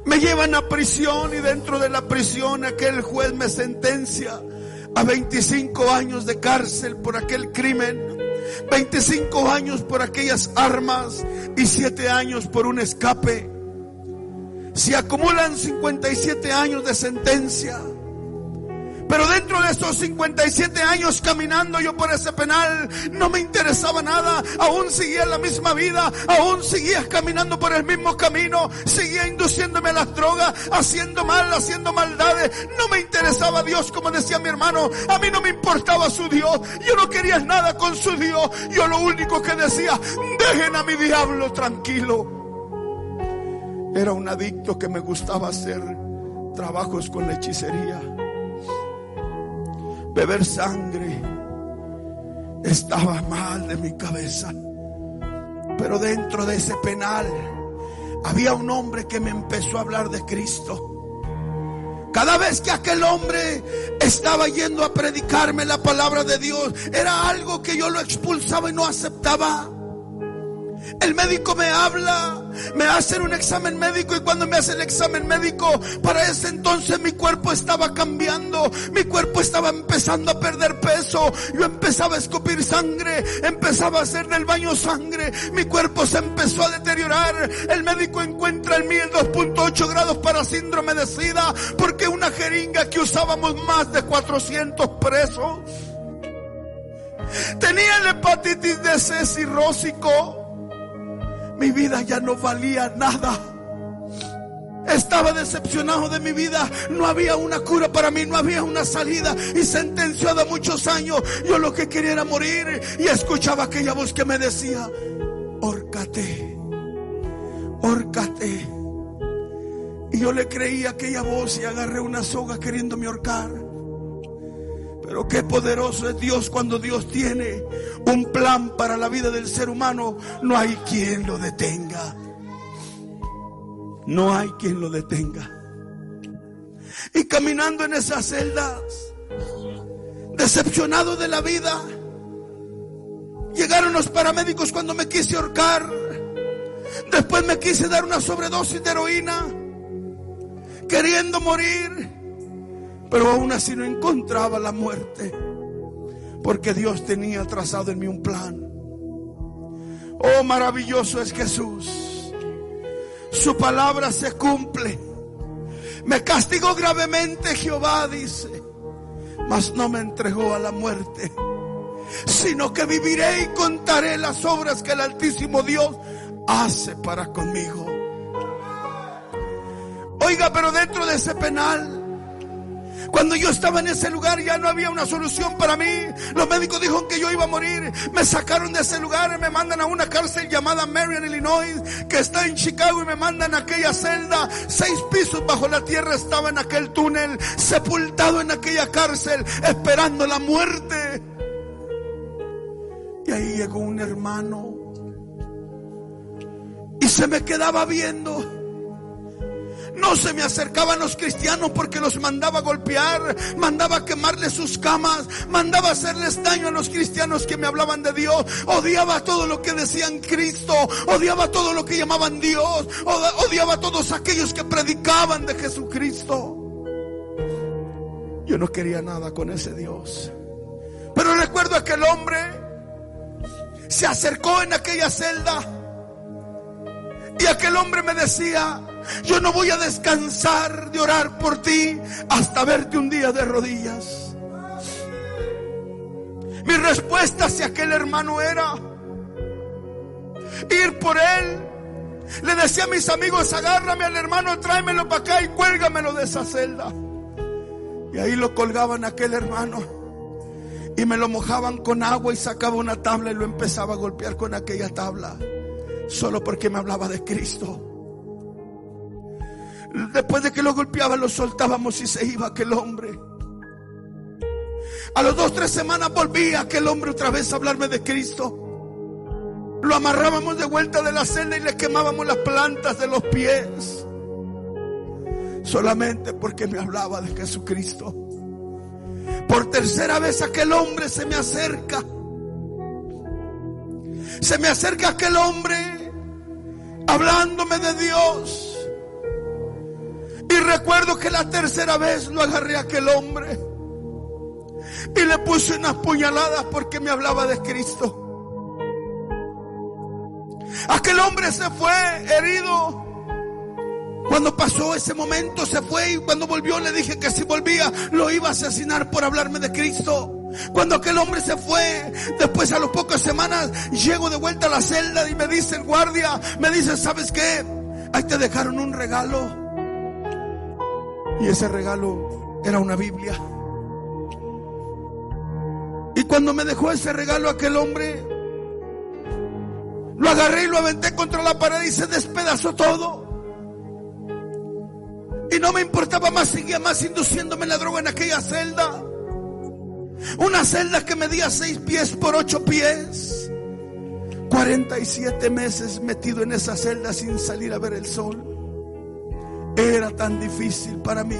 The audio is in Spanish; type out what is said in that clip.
Me llevan a prisión y dentro de la prisión aquel juez me sentencia a 25 años de cárcel por aquel crimen, 25 años por aquellas armas y 7 años por un escape. Se acumulan 57 años de sentencia. Pero dentro de estos 57 años caminando yo por ese penal, no me interesaba nada. Aún seguía la misma vida, aún seguía caminando por el mismo camino, seguía induciéndome a las drogas, haciendo mal, haciendo maldades. No me interesaba Dios, como decía mi hermano. A mí no me importaba su Dios. Yo no quería nada con su Dios. Yo lo único que decía: dejen a mi diablo tranquilo. Era un adicto que me gustaba hacer trabajos con la hechicería, beber sangre. Estaba mal de mi cabeza. Pero dentro de ese penal había un hombre que me empezó a hablar de Cristo. Cada vez que aquel hombre estaba yendo a predicarme la palabra de Dios, era algo que yo lo expulsaba y no aceptaba. El médico me habla, me hacen un examen médico, y cuando me hace el examen médico, para ese entonces mi cuerpo estaba cambiando, mi cuerpo estaba empezando a perder peso, yo empezaba a escupir sangre, empezaba a hacer del baño sangre, mi cuerpo se empezó a deteriorar. El médico encuentra en mí el 2.8 grados para síndrome de SIDA, porque una jeringa que usábamos más de 400 presos. Tenía la hepatitis de C cirrósico. Mi vida ya no valía nada. Estaba decepcionado de mi vida. No había una cura para mí, no había una salida. Y sentenciado a muchos años, yo lo que quería era morir. Y escuchaba aquella voz que me decía: hórcate, hórcate. Y yo le creí a aquella voz y agarré una soga queriéndome ahorcar. Pero qué poderoso es Dios cuando Dios tiene un plan para la vida del ser humano. No hay quien lo detenga. No hay quien lo detenga. Y caminando en esas celdas, decepcionado de la vida, llegaron los paramédicos cuando me quise ahorcar. Después me quise dar una sobredosis de heroína, queriendo morir. Pero aún así no encontraba la muerte, porque Dios tenía trazado en mí un plan. Oh, maravilloso es Jesús. Su palabra se cumple. Me castigó gravemente Jehová, dice, mas no me entregó a la muerte, sino que viviré y contaré las obras que el Altísimo Dios hace para conmigo. Oiga, pero dentro de ese penal, cuando yo estaba en ese lugar, ya no había una solución para mí. Los médicos dijeron que yo iba a morir. Me sacaron de ese lugar y me mandan a una cárcel llamada Marion, Illinois, que está en Chicago, y me mandan a aquella celda. 6 pisos bajo la tierra estaba en aquel túnel, sepultado en aquella cárcel, esperando la muerte. Y ahí llegó un hermano y se me quedaba viendo. No se me acercaban los cristianos porque los mandaba a golpear, mandaba a quemarles sus camas, mandaba a hacerles daño a los cristianos que me hablaban de Dios. Odiaba todo lo que decían Cristo, odiaba todo lo que llamaban Dios, odiaba a todos aquellos que predicaban de Jesucristo. Yo no quería nada con ese Dios. Pero recuerdo a aquel hombre, se acercó en aquella celda, y aquel hombre me decía: yo no voy a descansar de orar por ti hasta verte un día de rodillas. Mi respuesta hacia aquel hermano era ir por él. Le decía a mis amigos: agárrame al hermano, tráemelo para acá y cuélgamelo de esa celda. Y ahí lo colgaban a aquel hermano y me lo mojaban con agua, y sacaba una tabla y lo empezaba a golpear con aquella tabla, solo porque me hablaba de Cristo. Después de que lo golpeaba, lo soltábamos y se iba aquel hombre. A las 2-3 semanas volvía aquel hombre otra vez a hablarme de Cristo. Lo amarrábamos de vuelta de la celda y le quemábamos las plantas de los pies, solamente porque me hablaba de Jesucristo. Por tercera vez aquel hombre se me acerca. Se me acerca aquel hombre hablándome de Dios. recuerdo que la tercera vez lo agarré a aquel hombre y le puse unas puñaladas porque me hablaba de Cristo. Aquel hombre se fue herido. Cuando pasó ese momento se fue, y cuando volvió le dije que si volvía lo iba a asesinar por hablarme de Cristo. Cuando aquel hombre se fue, después a las pocas semanas llego de vuelta a la celda y me dice el guardia, me dice: ¿sabes qué? Ahí te dejaron un regalo. Y ese regalo era una Biblia. Y cuando me dejó ese regalo aquel hombre, lo agarré y lo aventé contra la pared y se despedazó todo. Y no me importaba más, seguía más induciéndome la droga en aquella celda. Una celda que medía 6 pies por 8 pies. 47 meses metido en esa celda sin salir a ver el sol. Era tan difícil para mí.